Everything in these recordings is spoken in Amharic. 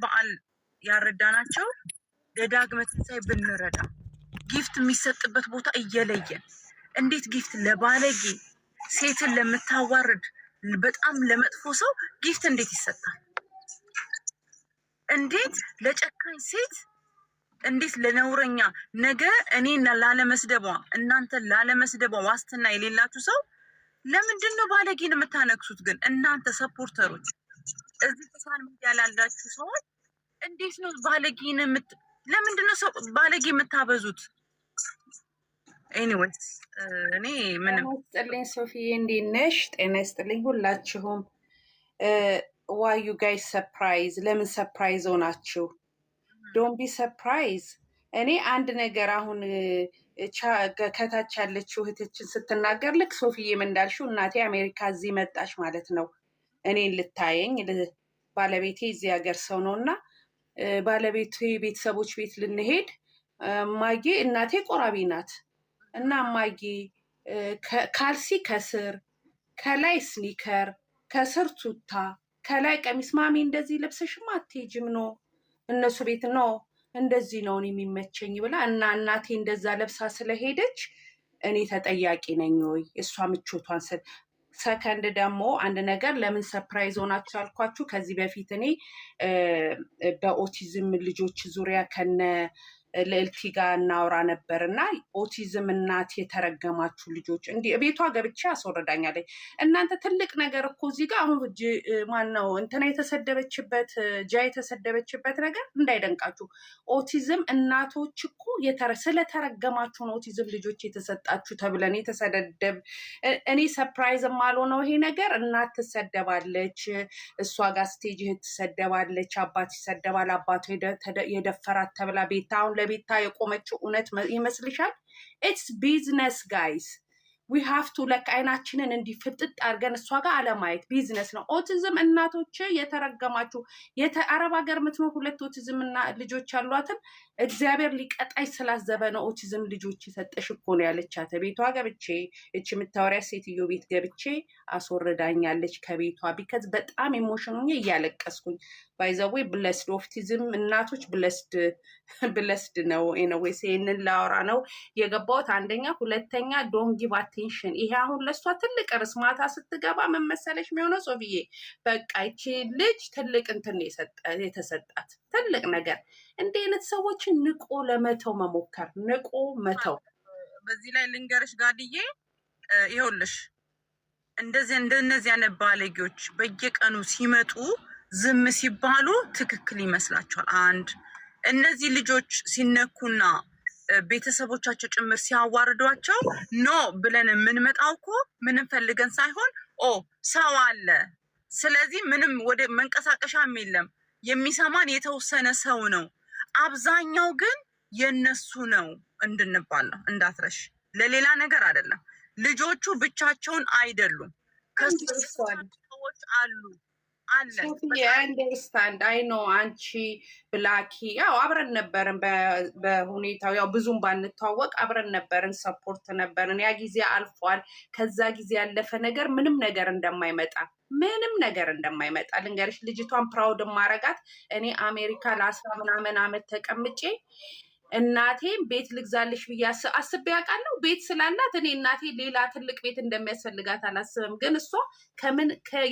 በዓል ያረዳናቸው ለዳግመ ትንሣኤ ብንረዳ ጊፍት የሚሰጥበት ቦታ እየለየን እንዴት ጊፍት ለባለጌ ሴትን ለምታዋርድ በጣም ለመጥፎ ሰው ጊፍት እንዴት ይሰጣል? እንዴት ለጨካኝ ሴት እንዴት ለነውረኛ ነገ እኔና ላለመስደቧ እናንተ ላለመስደቧ ዋስትና የሌላችሁ ሰው ለምንድን ነው ባለጌን የምታነክሱት? ግን እናንተ ሰፖርተሮች እዚህ ሶሻል ሚዲያ ላላችሁ ሰዎች እንዴት ነው ባለጌን ለምንድን ነው ሰው ባለጌ የምታበዙት? ኤኒዌይስ እኔ ምንም ይስጥልኝ። ሶፊዬ እንዴት ነሽ? ጤና ይስጥልኝ ሁላችሁም። ዋይ ዩ ጋይስ ሰርፕራይዝ? ለምን ሰርፕራይዝ ሆናችሁ? ዶንት ቢ ሰርፕራይዝ። እኔ አንድ ነገር አሁን ከታች ያለችው እህታችን ስትናገር ልክ ሶፊዬም እንዳልሽው እናቴ አሜሪካ እዚህ መጣች ማለት ነው እኔን ልታየኝ። ባለቤቴ እዚህ ሀገር ሰው ነው እና ባለቤቴ ቤተሰቦች ቤት ልንሄድ ማጌ እናቴ ቆራቢ ናት እና ማጌ ካልሲ ከስር ከላይ ስኒከር ከስር ቱታ ከላይ ቀሚስ ማሚ እንደዚህ ልብስሽማ አትሄጂም ነው እነሱ ቤት ነው እንደዚህ ነው የሚመቸኝ ብላ እና እናቴ እንደዛ ለብሳ ስለሄደች እኔ ተጠያቂ ነኝ ወይ? እሷ ምቾቷን ሰከንድ ደግሞ አንድ ነገር ለምን ሰርፕራይዝ ሆናችሁ አልኳችሁ። ከዚህ በፊት እኔ በኦቲዝም ልጆች ዙሪያ ከነ ልዕልቲ ጋር እናወራ ነበር እና ኦቲዝም እናት የተረገማችሁ ልጆች እንዲህ ቤቷ ገብቼ አስወረዳኛለች። እናንተ ትልቅ ነገር እኮ እዚህ ጋር አሁን ማነው እንትና የተሰደበችበት የተሰደበችበት ነገር እንዳይደንቃችሁ። ኦቲዝም እናቶች እኮ ስለተረገማችሁ ነው ኦቲዝም ልጆች የተሰጣችሁ ተብለን የተሰደደብ። እኔ ሰርፕራይዝ ማልሆነው ይሄ ነገር እናት ትሰደባለች፣ እሷ ጋር ስቴጅ ትሰደባለች፣ አባት ይሰደባል፣ አባቱ የደፈራት ተብላ ቤታ አሁን ለቤታ የቆመችው እውነት ይመስልሻል? ኢትስ ቢዝነስ ጋይስ ዊ ሃቭ ቱ ለክ አይናችንን እንዲህ ፍጥጥ አድርገን እሷ ጋር አለማየት ቢዝነስ ነው። ኦቲዝም እናቶች የተረገማችሁ አረብ ሀገር የምትኖር 2 ኦቲዝም ልጆች ያሏትን እግዚአብሔር ሊቀጣይ ስላዘበ ነው ኦቲዝም ልጆች የሰጠሽ እኮ ነው ያለቻት። ቤቷ ገብቼ እቺ የምታወሪያ ሴትዮ ቤት ገብቼ አስወርዳኛለች ከቤቷ ቢከዝ በጣም ኢሞሽን ሆኜ እያለቀስኩኝ። ባይዘዌ ብለስድ ኦቲዝም እናቶች ብለስድ ነው። ኤኒዌይስ ይሄንን ላወራ ነው የገባሁት። አንደኛ፣ ሁለተኛ ዶንት ጊቭ አቴንሽን። ይሄ አሁን ለሷ ትልቅ ርዕስ ማታ ስትገባ ምን መሰለሽ የሚሆነው ሶፊዬ፣ በቃ ይቺ ልጅ ትልቅ እንትን የተሰጣት ትልቅ ነገር። እንዲህ አይነት ሰዎችን ንቆ ለመተው መሞከር፣ ንቆ መተው። በዚህ ላይ ልንገርሽ ጋድዬ፣ ይኸውልሽ እንደነዚህ አይነት ባለጌዎች በየቀኑ ሲመጡ ዝም ሲባሉ ትክክል ይመስላችኋል? አንድ እነዚህ ልጆች ሲነኩና ቤተሰቦቻቸው ጭምር ሲያዋርዷቸው ኖ ብለን የምንመጣው እኮ ምንም ፈልገን ሳይሆን ሰው አለ፣ ስለዚህ ምንም ወደ መንቀሳቀሻም የለም፣ የሚሰማን የተወሰነ ሰው ነው፣ አብዛኛው ግን የነሱ ነው እንድንባል ነው። እንዳትረሽ፣ ለሌላ ነገር አይደለም። ልጆቹ ብቻቸውን አይደሉም፣ ከሰዎች አሉ አንደርስታንድ አይ ኖ። አንቺ ብላኪ ያው አብረን ነበርን በሁኔታው ያው ብዙም ባንተዋወቅ አብረን ነበርን፣ ሰፖርት ነበርን። ያ ጊዜ አልፏል። ከዛ ጊዜ ያለፈ ነገር ምንም ነገር እንደማይመጣ ልንገርሽ። ልጅቷን ፕራውድ ማረጋት እኔ አሜሪካ ለ10 ምናምን ዓመት ተቀምጬ እናቴም ቤት ልግዛልሽ ብዬ አስቤ ያውቃለሁ። ቤት ስላላት እኔ እናቴ ሌላ ትልቅ ቤት እንደሚያስፈልጋት አላስብም። ግን እሷ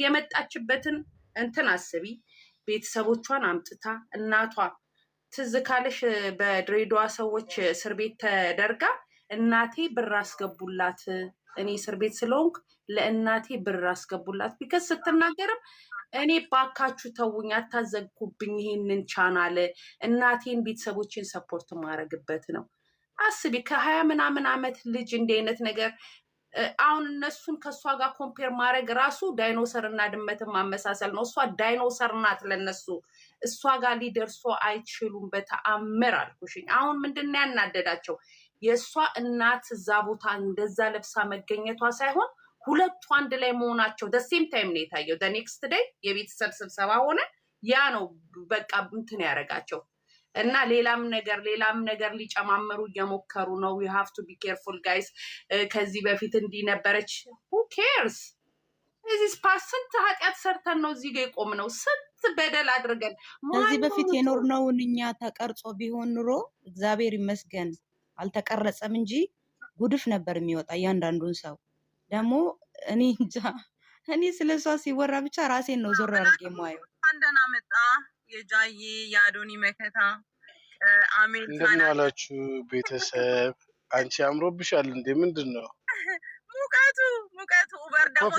የመጣችበትን እንትን አስቢ። ቤተሰቦቿን አምጥታ እናቷ ትዝ ካለሽ በድሬዳዋ ሰዎች እስር ቤት ተደርጋ እናቴ ብር አስገቡላት፣ እኔ እስር ቤት ስለሆንኩ ለእናቴ ብር አስገቡላት። ቢከስ ስትናገርም እኔ ባካችሁ ተውኝ፣ አታዘግኩብኝ ይሄንን ቻናል፣ እናቴን ቤተሰቦችን ሰፖርት ማድረግበት ነው። አስቢ ከ20 ምናምን ዓመት ልጅ እንዲህ አይነት ነገር አሁን እነሱን ከእሷ ጋር ኮምፔር ማድረግ ራሱ ዳይኖሰር እና ድመትን ማመሳሰል ነው። እሷ ዳይኖሰር ናት ለነሱ፣ እሷ ጋር ሊደርሱ አይችሉም በተአምር አልኩሽኝ። አሁን ምንድን ያናደዳቸው የእሷ እናት እዛ ቦታ እንደዛ ለብሳ መገኘቷ ሳይሆን ሁለቱ አንድ ላይ መሆናቸው ደሴም ታይም ነው የታየው። ኔክስት ዴይ የቤተሰብ ስብሰባ ሆነ። ያ ነው በቃ እንትን ያደረጋቸው እና ሌላም ነገር ሊጨማመሩ እየሞከሩ ነው። ዊ ሃቭ ቱ ቢ ኬርፉል ጋይስ። ከዚህ በፊት እንዲህ ነበረች። ሁ ኬርስ? እዚህ ስንት ኃጢአት ሰርተን ነው እዚህ ጋር የቆምነው? ስንት በደል አድርገን ከዚህ በፊት የኖርነውን እኛ ተቀርጾ ቢሆን ኑሮ እግዚአብሔር ይመስገን አልተቀረጸም እንጂ ጉድፍ ነበር የሚወጣ እያንዳንዱን ሰው። ደግሞ እኔ እንጃ እኔ ስለሷ ሲወራ ብቻ ራሴን ነው ዞር አድርጌ የማየው። አንደና መጣ የጃዬ የአዶኒ መከታ አሜሪካን እንደምን ዋላችሁ ቤተሰብ? አንቺ አምሮብሻል እንዴ? ምንድን ነው ሙቀቱ ኡበር ደግሞ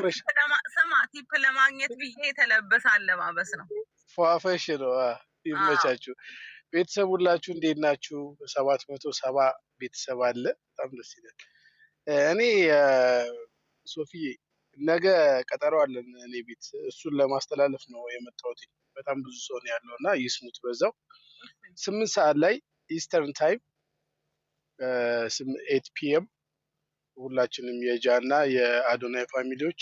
ቲፕ ለማግኘት ብዬ የተለበሰ አለባበስ ነው። ፏፈሽ ነው። ይመቻችሁ ቤተሰብ ሁላችሁ እንዴት ናችሁ? 770 ቤተሰብ አለ። በጣም ደስ ይላል። እኔ ሶፊዬ ነገ ቀጠሮ አለን እኔ ቤት፣ እሱን ለማስተላለፍ ነው የመጣሁት። በጣም ብዙ ሰው ነው ያለው እና ይስሙት። በዛው 8 ሰዓት ላይ ኢስተርን ታይም 8 ፒኤም ሁላችንም የጃና የአዶናይ ፋሚሊዎች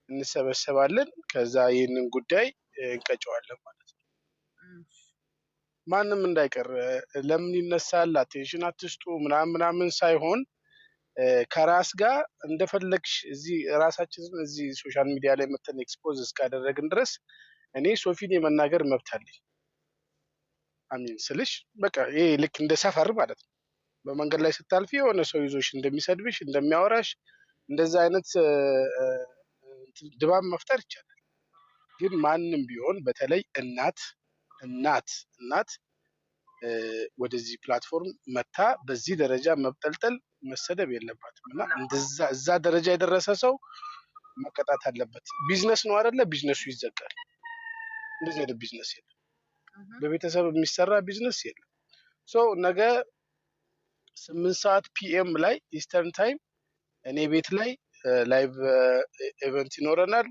እንሰበሰባለን። ከዛ ይህንን ጉዳይ እንቀጨዋለን ማለት ነው። ማንም እንዳይቀር። ለምን ይነሳል አቴንሽን አትስጡ ምናምን ሳይሆን ከራስ ጋር እንደፈለግሽ እዚህ ራሳችንን እዚህ ሶሻል ሚዲያ ላይ መተን ኤክስፖዝ እስካደረግን ድረስ እኔ ሶፊን የመናገር መብት አለኝ። አሚን ስልሽ በቃ ይሄ ልክ እንደ ሰፈር ማለት ነው። በመንገድ ላይ ስታልፊ የሆነ ሰው ይዞሽ እንደሚሰድብሽ እንደሚያወራሽ እንደዛ አይነት ድባብ መፍጠር ይቻላል። ግን ማንም ቢሆን በተለይ እናት ወደዚህ ፕላትፎርም መታ በዚህ ደረጃ መብጠልጠል መሰደብ የለባትም እና እዛ ደረጃ የደረሰ ሰው መቀጣት አለበት። ቢዝነስ ነው አይደለ? ቢዝነሱ ይዘጋል። እንደዚህ አይነት ቢዝነስ የለም። በቤተሰብ የሚሰራ ቢዝነስ የለም። ነገ 8 ሰዓት ፒኤም ላይ ኢስተርን ታይም እኔ ቤት ላይ ላይቭ ኢቨንት ይኖረናል።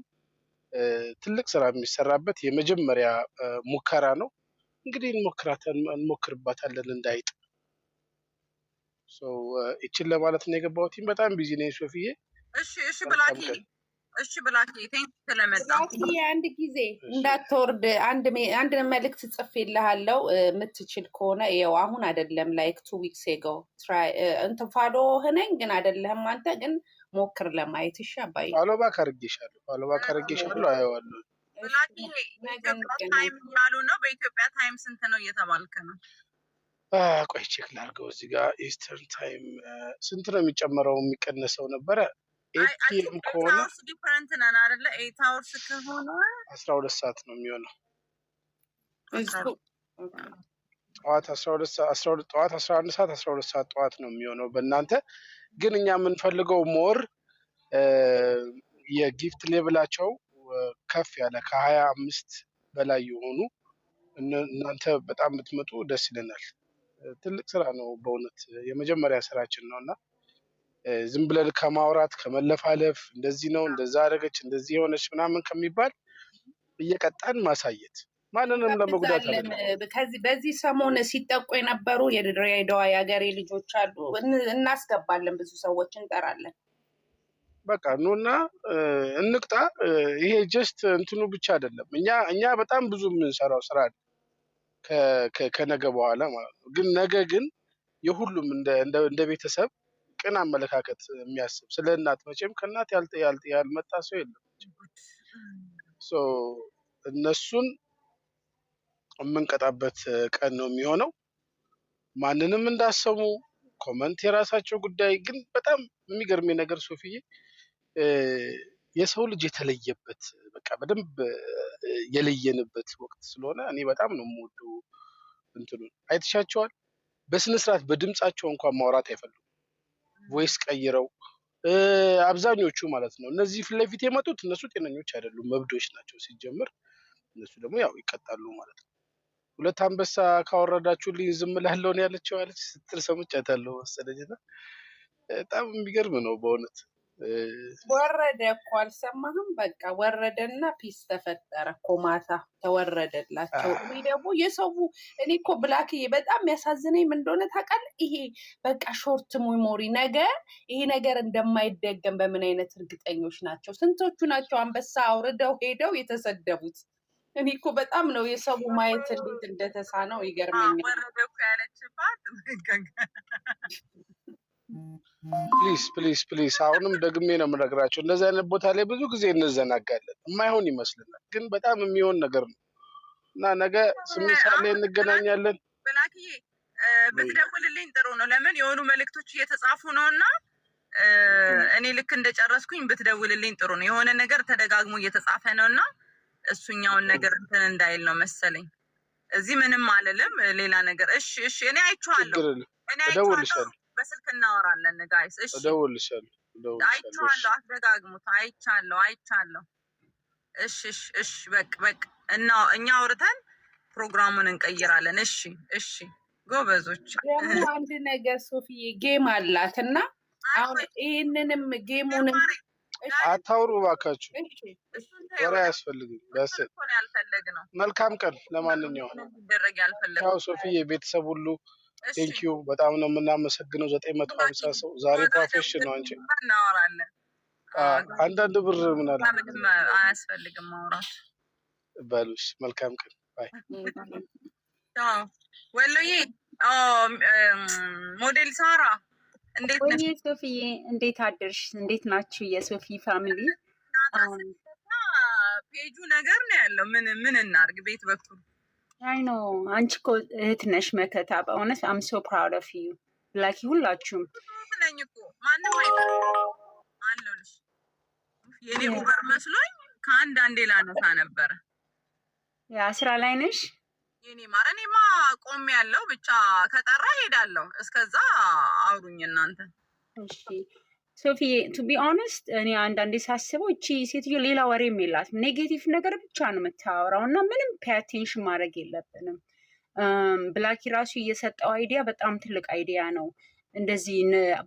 ትልቅ ስራ የሚሰራበት የመጀመሪያ ሙከራ ነው። እንግዲህ እንሞክርባታለን እንዳይጥ። እቺን ለማለት ነው የገባሁት። በጣም ቢዚ ነኝ ሶፊዬ። እሺ ብላኪ ቴንክ ስለመጣ አንድ ጊዜ እንዳትወርድ አንድ መልእክት ጽፌልሃለሁ። የምትችል ከሆነ ይኸው አሁን አይደለም ላይክ 2 weeks ago እንትን ፋሎ ሆነኝ ግን አይደለም አንተ ግን ሞክር ለማየት። እሺ አባዬ ፋሎ ባክ አድርጌሻለሁ አየዋለሁ። ብላኪ ታይም ያሉ ነው። በኢትዮጵያ ታይም ስንት ነው እየተባልከ ነው? ቆይ ቼክ ላድርገው። እዚህ ጋር ኢስተርን ታይም ስንት ነው የሚጨመረው የሚቀነሰው ነበረ? 8 ፒኤም ከሆነ ዲፈረንት ነን አይደለ? 8 hours ከሆነ 12 ሰዓት ነው የሚሆነው። ጠዋት 11 ሰዓት 12 ሰዓት ጠዋት ነው የሚሆነው በእናንተ። ግን እኛ የምንፈልገው ሞር የጊፍት ሌብላቸው ከፍ ያለ ከ25 በላይ የሆኑ እናንተ በጣም ብትመጡ ደስ ይለናል። ትልቅ ስራ ነው በእውነት የመጀመሪያ ስራችን ነው እና ዝም ብለን ከማውራት ከመለፋለፍ እንደዚህ ነው እንደዛ አደረገች እንደዚህ የሆነች ምናምን ከሚባል እየቀጣን ማሳየት ማንንም ለመጉዳት ከዚህ በዚህ ሰሞን ሲጠቁ የነበሩ የድሬዳዋ የሀገሬ ልጆች አሉ። እናስገባለን፣ ብዙ ሰዎች እንጠራለን። በቃ ኑና እንቅጣ። ይሄ ጀስት እንትኑ ብቻ አይደለም። እኛ በጣም ብዙ የምንሰራው ስራ አለ ከነገ በኋላ ማለት ነው። ግን ነገ ግን የሁሉም እንደ ቤተሰብ ቅን አመለካከት የሚያስብ ስለ እናት መቼም ከእናት ያልመጣ ሰው የለም። እነሱን የምንቀጣበት ቀን ነው የሚሆነው። ማንንም እንዳሰሙ ኮመንት የራሳቸው ጉዳይ። ግን በጣም የሚገርም ነገር ሶፊዬ የሰው ልጅ የተለየበት በቃ በደንብ የለየንበት ወቅት ስለሆነ እኔ በጣም ነው የምወደው። እንትኑን አይተሻቸዋል። በስነስርዓት በድምጻቸው እንኳን ማውራት አይፈልጉም። ቮይስ ቀይረው አብዛኞቹ ማለት ነው። እነዚህ ፊት ለፊት የመጡት እነሱ ጤነኞች አይደሉም፣ መብዶች ናቸው ሲጀምር። እነሱ ደግሞ ያው ይቀጣሉ ማለት ነው። 2 አንበሳ ካወረዳችሁልኝ ዝም እላለሁ ነው ያለችው አለች ስትል ሰምቻታለሁ መሰለኝና በጣም የሚገርም ነው በእውነት። ወረደ እኮ አልሰማህም? በቃ ወረደና ፒስ ተፈጠረ እኮ ማታ ተወረደላቸው። እኔ ደግሞ የሰው እኔ እኮ ብላክዬ በጣም የሚያሳዝነኝ ምን እንደሆነ ታውቃለህ? ይሄ በቃ ሾርት ሜሞሪ ነገ ይሄ ነገር እንደማይደገም በምን አይነት እርግጠኞች ናቸው? ስንቶቹ ናቸው አንበሳ አውርደው ሄደው የተሰደቡት? እኔ እኮ በጣም ነው የሰው ማየት እንዴት እንደተሳነው ይገርመኛል። ወረደ እኮ ያለችባት ፕሊዝ አሁንም ደግሜ ነው የምነግራቸው። እንደዚህ አይነት ቦታ ላይ ብዙ ጊዜ እንዘናጋለን። የማይሆን ይመስልናል፣ ግን በጣም የሚሆን ነገር ነው። እና ነገ 8 ሰዓት ላይ እንገናኛለን። በላክዬ ብትደውልልኝ ጥሩ ነው። ለምን የሆኑ መልእክቶች እየተጻፉ ነው እና እኔ ልክ እንደጨረስኩኝ ብትደውልልኝ ጥሩ ነው። የሆነ ነገር ተደጋግሞ እየተጻፈ ነው እና እሱኛውን ነገር እንትን እንዳይል ነው መሰለኝ። እዚህ ምንም አልልም ሌላ ነገር። እሺ እሺ፣ እኔ አይቼዋለሁ፣ እደውልልሻለሁ። በስልክ እናወራለን ጋይስ። እሺ እደውልልሻለሁ። አይቼዋለሁ፣ አስደጋግሙት። አይቻለሁ። እሺ እሺ እሺ፣ በቃ እና እኛ አውርተን ፕሮግራሙን እንቀይራለን። እሺ ጎበዞች። ደግሞ አንድ ነገር ሶፊዬ ጌም አላት እና አሁን ይሄንንም ጌሙንም አታውሩ እባካችሁ፣ ወሬ አያስፈልግም። መልካም ቀን። ለማንኛውም ያው ሶፊዬ ቤተሰብ ሁሉ ቴንኪዩ፣ በጣም ነው የምናመሰግነው። 950 ሰው ዛሬ ፕሮፌሽን ነው። አንቺ እናወራለን። አንዳንድ ብር ምን አለ አያስፈልግም ማውራት በሉሽ። መልካም ቀን ባይ። ወሎዬ ሞዴል ሳራ እንዴት ነሽ? ሶፊዬ እንዴት አደርሽ? እንዴት ናችሁ የሶፊ ፋሚሊ? ፔጁ ነገር ነው ያለው። ምን እናርግ? ቤት በኩል አይ ኖ አንቺ እኮ እህት ነሽ መከታ። በእውነት አም ሶ ፕራውድ ኦፍ ዩ ላኪ ሁላችሁም ነኝ እኮ ማንም አለሁልሽ። የኔ ኡበር መስሎኝ ከአንድ አንዴ ላነሳ ነበረ። ያ ስራ ላይ ነሽ? የኔ ማር እኔማ ቆሜ ያለው ብቻ ከጠራ ሄዳለሁ። እስከዛ አውሩኝ እናንተ። እሺ ሶፊዬ ቱ ቢ ኦነስት እኔ አንዳንዴ ሳስበው እቺ ሴትዮ ሌላ ወሬም የላትም፣ ኔጌቲቭ ነገር ብቻ ነው የምታወራው እና ምንም ፔይ አቴንሽን ማድረግ የለብንም። ብላኪ ራሱ እየሰጠው አይዲያ በጣም ትልቅ አይዲያ ነው። እንደዚህ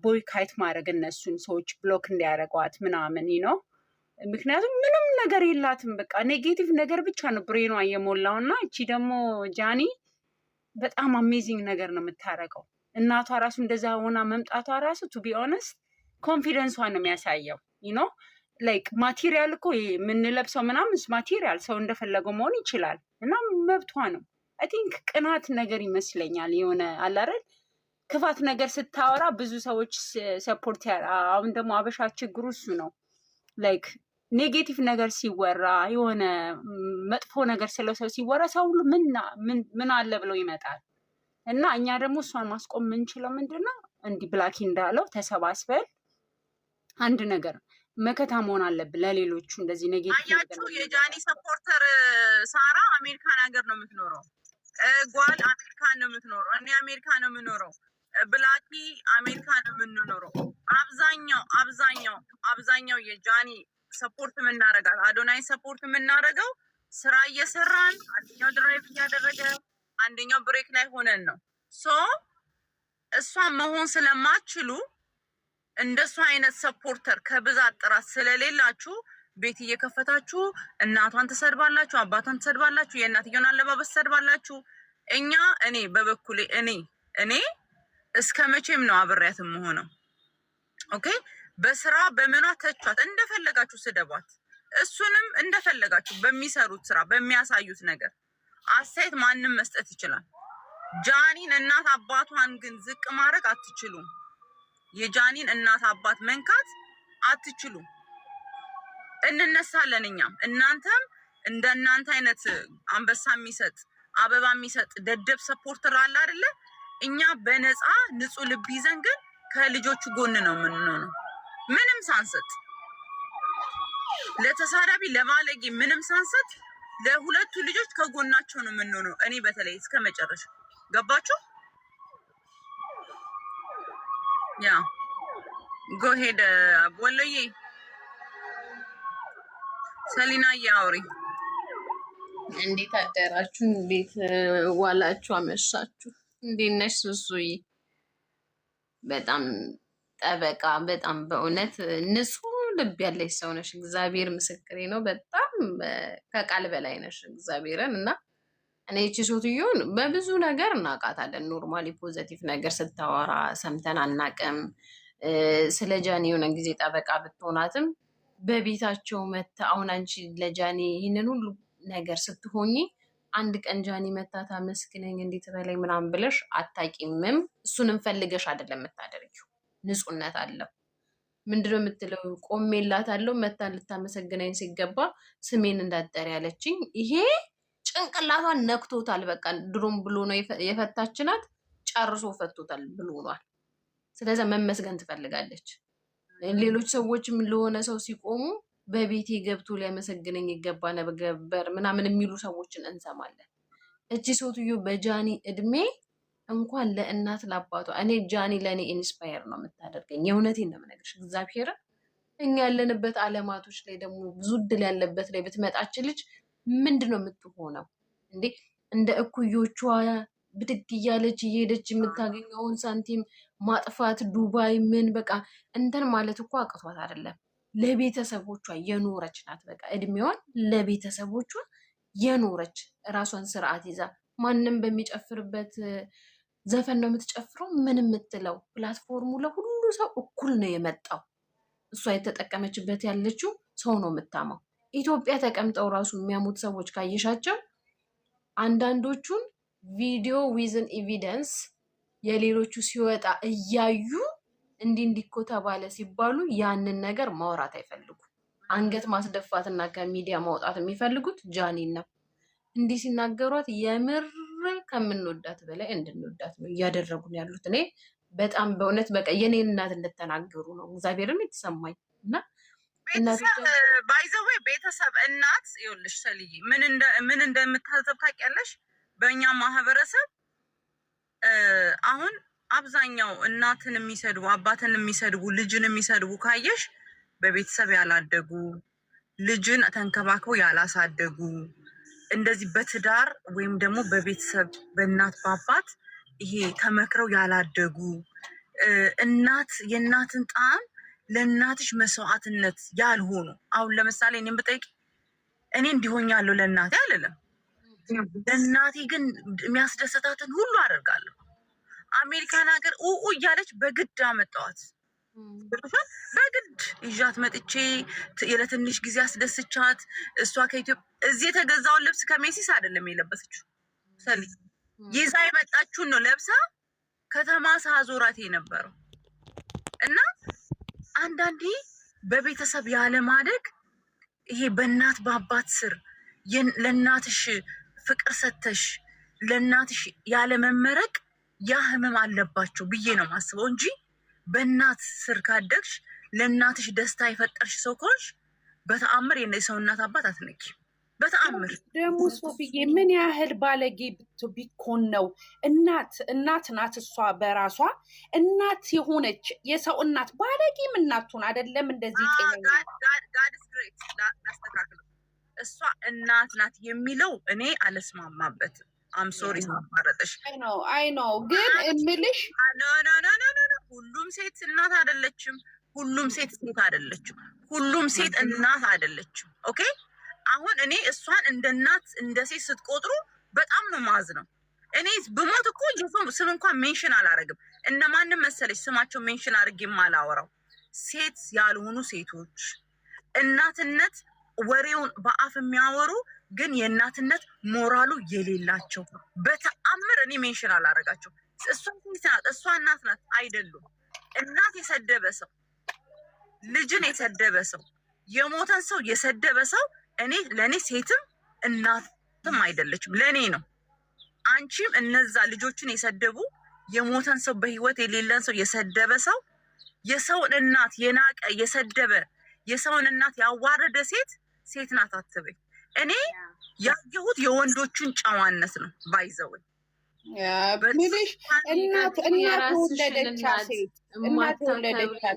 ቦይካይት ማድረግ እነሱን ሰዎች ብሎክ እንዲያደርጓት ምናምን ነው። ምክንያቱም ምንም ነገር የላትም፣ በቃ ኔጌቲቭ ነገር ብቻ ነው ብሬኗ እየሞላው እና እቺ ደግሞ ጃኒ በጣም አሜዚንግ ነገር ነው የምታደርገው። እናቷ ራሱ እንደዛ ሆና መምጣቷ ራሱ ቱ ቢ ኦነስት ኮንፊደንሷን ነው የሚያሳየው። ኖ ላይክ ማቴሪያል እኮ የምንለብሰው ምናምን ማቴሪያል ሰው እንደፈለገው መሆን ይችላል እና መብቷ ነው። አይ ቲንክ ቅናት ነገር ይመስለኛል የሆነ አላረል ክፋት ነገር ስታወራ ብዙ ሰዎች ሰፖርት አሁን ደግሞ አበሻ ችግሩ እሱ ነው። ላይክ ኔጌቲቭ ነገር ሲወራ የሆነ መጥፎ ነገር ስለ ሰው ሲወራ ሰው ሁሉ ምን አለ ብለው ይመጣል እና እኛ ደግሞ እሷን ማስቆም የምንችለው ምንድነው? እንዲህ ብላኪ እንዳለው ተሰባስበን አንድ ነገር መከታ መሆን አለብን ለሌሎቹ። እንደዚህ ኔጌቲቭ አያችሁ፣ የጃኒ ሰፖርተር ሳራ አሜሪካን ሀገር ነው የምትኖረው። ጓል አሜሪካን ነው የምትኖረው። እኔ አሜሪካ ነው የምኖረው። ብላኪ አሜሪካ ነው የምንኖረው። አብዛኛው የጃኒ ሰፖርት የምናደርጋት አዶናይ ሰፖርት የምናደርገው ስራ እየሰራን አንደኛው ድራይቭ እያደረገ አንደኛው ብሬክ ላይ ሆነን ነው። ሶ እሷን መሆን ስለማትችሉ እንደሱ አይነት ሰፖርተር ከብዛት ጥራት ስለሌላችሁ ቤት እየከፈታችሁ እናቷን ትሰድባላችሁ፣ አባቷን ትሰድባላችሁ፣ የእናትየውን አለባበስ ትሰድባላችሁ። እኔ በበኩሌ እኔ እስከ መቼም ነው አብሬያት የምሆነው? ኦኬ፣ በስራ በምኗ ተቿት፣ እንደፈለጋችሁ ስደቧት። እሱንም እንደፈለጋችሁ በሚሰሩት ስራ በሚያሳዩት ነገር አስተያየት ማንም መስጠት ይችላል። ጃኒን እናት አባቷን ግን ዝቅ ማድረግ አትችሉም። የጃኒን እናት አባት መንካት አትችሉም። እንነሳለን እኛም እናንተም እንደ እናንተ አይነት አንበሳ የሚሰጥ አበባ የሚሰጥ ደደብ ሰፖርተር አለ አይደለ? እኛ በነፃ ንጹህ ልብ ይዘን ግን ከልጆቹ ጎን ነው የምንሆነው፣ ምንም ሳንሰጥ ለተሳዳቢ ለማለጌ ምንም ሳንሰጥ ለሁለቱ ልጆች ከጎናቸው ነው የምንሆነው። እኔ በተለይ እስከ መጨረሻ ገባችሁ? ያ ጎሄድ ወሎዬ ሰሊና ያውሪ። እንዴት አደራችሁ? እንዴት ዋላችሁ? አመሻችሁ? እንዴት ነሽ ሱሱዬ? በጣም ጠበቃ፣ በጣም በእውነት ንጹህ ልብ ያለሽ ሰው ነሽ። እግዚአብሔር ምስክሬ ነው። በጣም ከቃል በላይ ነሽ እግዚአብሔርን። እና እኔ እቺ ሴትዮን በብዙ ነገር እናውቃታለን። ኖርማሊ ፖዘቲቭ ነገር ስታወራ ሰምተን አናውቅም። ስለ ጃኒ የሆነ ጊዜ ጠበቃ ብትሆናትም በቤታቸው መታ አሁን አንቺ ለጃኒ ይህንን ሁሉ ነገር ስትሆኚ አንድ ቀን ጃኒ መታ ታመስግነኝ እንዴት በላይ ምናምን ብለሽ አታቂምም። እሱንም ፈልገሽ አይደለም የምታደርጊው። ንጹህነት አለው። ምንድነው የምትለው? ቆሜላታለሁ መታ ልታመሰግነኝ ሲገባ ስሜን እንዳትጠሪ ያለችኝ። ይሄ ጭንቅላቷን ነክቶታል። በቃ ድሮም ብሎ ነው የፈታችናት፣ ጨርሶ ፈቶታል ብሎኗል። ስለዚህ መመስገን ትፈልጋለች። ሌሎች ሰዎችም ለሆነ ሰው ሲቆሙ በቤቴ ገብቶ ሊያመሰግነኝ ይገባ ነበር ምናምን የሚሉ ሰዎችን እንሰማለን። እቺ ሴትዮ በጃኒ እድሜ እንኳን ለእናት ለአባቷ እኔ ጃኒ ለእኔ ኢንስፓየር ነው የምታደርገኝ። የእውነቴን ነው የምነግርሽ እግዚአብሔርን። እኛ ያለንበት አለማቶች ላይ ደግሞ ብዙ እድል ያለበት ላይ ብትመጣች ልጅ ምንድን ነው የምትሆነው እንዴ? እንደ እኩዮቿ ብድግ እያለች እየሄደች የምታገኘውን ሳንቲም ማጥፋት ዱባይ ምን በቃ እንትን ማለት እኮ አቅቷት አይደለም። ለቤተሰቦቿ የኖረች ናት። በቃ እድሜዋን ለቤተሰቦቿ የኖረች ራሷን ስርዓት ይዛ ማንም በሚጨፍርበት ዘፈን ነው የምትጨፍረው። ምን የምትለው ፕላትፎርሙ ለሁሉ ሰው እኩል ነው የመጣው። እሷ የተጠቀመችበት ያለችው ሰው ነው የምታማው። ኢትዮጵያ ተቀምጠው ራሱ የሚያሙት ሰዎች ካየሻቸው አንዳንዶቹን ቪዲዮ ዊዝን ኤቪደንስ የሌሎቹ ሲወጣ እያዩ እንዲኮ ተባለ ሲባሉ ያንን ነገር ማውራት አይፈልጉ። አንገት ማስደፋትና ከሚዲያ ማውጣት የሚፈልጉት ጃኒን ነው። እንዲህ ሲናገሯት የምር ከምንወዳት በላይ እንድንወዳት ነው እያደረጉን ያሉት። እኔ በጣም በእውነት በቃ የኔን እናት እንደተናገሩ ነው እግዚአብሔርን የተሰማኝ እና ባይዘዌ ቤተሰብ እናት ይኸውልሽ ሰልይ ምን እንደምታዘብ ታውቂያለሽ? በእኛ ማህበረሰብ አሁን አብዛኛው እናትን የሚሰድቡ አባትን የሚሰድቡ ልጅን የሚሰድቡ ካየሽ በቤተሰብ ያላደጉ ልጅን ተንከባክበው ያላሳደጉ እንደዚህ በትዳር ወይም ደግሞ በቤተሰብ በእናት በአባት ይሄ ተመክረው ያላደጉ እናት የእናትን ጣዕም ለእናትሽ መስዋዕትነት ያልሆኑ። አሁን ለምሳሌ እኔም ብጠይቅ እኔ እንዲሆኛለሁ ለእናቴ አልልም። ለእናቴ ግን የሚያስደስታትን ሁሉ አደርጋለሁ። አሜሪካን ሀገር እያለች በግድ አመጣዋት። በግድ ይዣት መጥቼ ለትንሽ ጊዜ አስደስቻት። እሷ ከኢትዮጵያ እዚህ የተገዛውን ልብስ ከሜሲስ አይደለም የለበሰችው፣ ሰሊ ይዛ የመጣችውን ነው ለብሳ ከተማ ሳዞራት የነበረው። እና አንዳንዴ በቤተሰብ ያለማደግ ይሄ በእናት በአባት ስር ለእናትሽ ፍቅር ሰተሽ ለእናትሽ ያለመመረቅ ያ ህመም አለባቸው ብዬ ነው ማስበው እንጂ በእናት ስር ካደግሽ ለእናትሽ ደስታ የፈጠርሽ ሰው ከሆንሽ በተአምር የሰው እናት አባት አትነኪ። በተአምር ደግሞ ሶፊዬ ምን ያህል ባለጌ ቢኮን ነው እናት ናት እሷ በራሷ እናት የሆነች የሰው እናት ባለጌም እናቱን አይደለም እንደዚህ ጤነኛ ጋድስ ግሬት ላስተካክለው። እሷ እናት ናት የሚለው እኔ አልስማማበትም። አም ሶሪ ማረጠሽ አይ ነው ግን እምልሽ ሁሉም ሴት እናት አይደለችም። ሁሉም ሴት አይደለችም። ሁሉም ሴት እናት አይደለችም። ኦኬ አሁን እኔ እሷን እንደ እናት እንደ ሴት ስትቆጥሩ በጣም ነው ማዝነው። እኔ በሞት እኮ ስም እንኳን ሜንሽን አላረግም። እነማንም መሰለች ስማቸው ሜንሽን አድርጌ የማላወራው ሴት ያልሆኑ ሴቶች እናትነት ወሬውን በአፍ የሚያወሩ ግን የእናትነት ሞራሉ የሌላቸው በተአምር እኔ ሜንሽን አላረጋቸው። እሷ ሴት ናት፣ እሷ እናት ናት አይደሉም። እናት የሰደበ ሰው፣ ልጅን የሰደበ ሰው፣ የሞተን ሰው የሰደበ ሰው እኔ ለእኔ ሴትም እናትም አይደለችም፣ ለእኔ ነው። አንቺም እነዛ ልጆችን የሰደቡ የሞተን ሰው በህይወት የሌለን ሰው የሰደበ ሰው የሰውን እናት የናቀ የሰደበ የሰውን እናት ያዋረደ ሴት ናት አትበይ። እኔ ያየሁት የወንዶቹን ጨዋነት ነው ባይዘወይ ምልሽ እናት የወለደቻት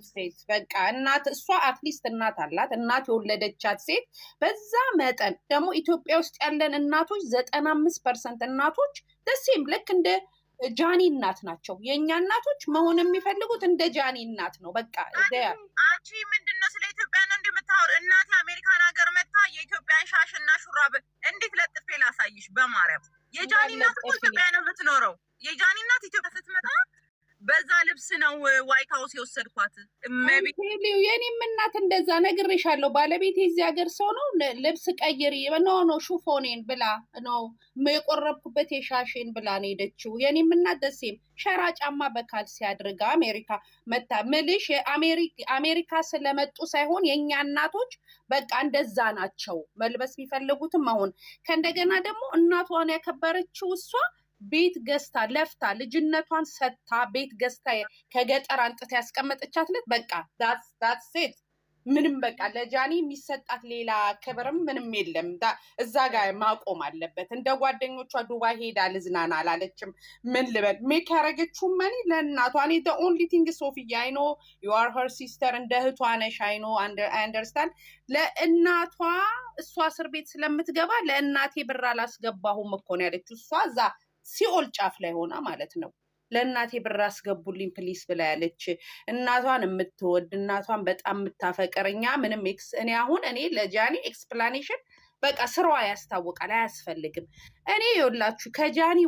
ሴት በቃ እናት እሷ አትሊስት እናት አላት። እናት የወለደቻት ሴት በዛ መጠን ደግሞ ኢትዮጵያ ውስጥ ያለን እናቶች 95% እናቶች ደሴም ልክ እንደ ጃኒ እናት ናቸው። የእኛ እናቶች መሆን የሚፈልጉት እንደ ጃኒ እናት ነው። በቃ አንቺ ምንድነው ስለ ኢትዮጵያ ነው እንደምታወር? እናቴ አሜሪካን ሀገር መታ የኢትዮጵያን ሻሽና ሹራብ እንዴት ለጥፌ ላሳይሽ? በማርያም የጃኒ እናት ኢትዮጵያ ነው የምትኖረው። የጃኒ እናት ኢትዮጵያ ስትመጣ በዛ ልብስ ነው ዋይት ሀውስ የወሰድኳት። እመቤቴ የኔም እናት እንደዛ ነግሬሻለሁ። ባለቤቴ እዚህ ሀገር ሰው ነው። ልብስ ቀይሪ ኖ ሹፎኔን ብላ ነው የቆረብኩበት የሻሽን ብላ ነው ሄደችው። የኔም እናት ደሴም ሸራ ጫማ በካልሲ አድርጋ አሜሪካ መታ ምልሽ አሜሪካ ስለመጡ ሳይሆን የእኛ እናቶች በቃ እንደዛ ናቸው። መልበስ ቢፈልጉትም አሁን ከእንደገና ደግሞ እናቷን ያከበረችው እሷ ቤት ገዝታ ለፍታ ልጅነቷን ሰጥታ ቤት ገዝታ ከገጠር አንጥታ ያስቀመጠቻትለት በቃ ዳት ሴት ምንም በቃ ለጃኒ የሚሰጣት ሌላ ክብርም ምንም የለም። እዛ ጋር ማቆም አለበት። እንደ ጓደኞቿ ዱባይ ሄዳ ልዝናና አላለችም። ምን ልበል ሜክ ያደረገችው መኒ ለእናቷ እኔ the only thing ሶፊያ አይኖ you are her sister እንደ እህቷ ነሽ አይኖ አንደርስታንድ ለእናቷ እሷ እስር ቤት ስለምትገባ ለእናቴ ብር አላስገባሁም እኮ ነው ያለችው። እሷ እዛ ሲኦል ጫፍ ላይ ሆና ማለት ነው። ለእናቴ ብር አስገቡልኝ ፕሊስ ብላ ያለች እናቷን የምትወድ እናቷን በጣም የምታፈቅር እኛ ምንም እኔ ለጃኒ ኤክስፕላኔሽን በቃ ስራዋ ያስታውቃል። አያስፈልግም። እኔ ይኸውላችሁ ከጃኒ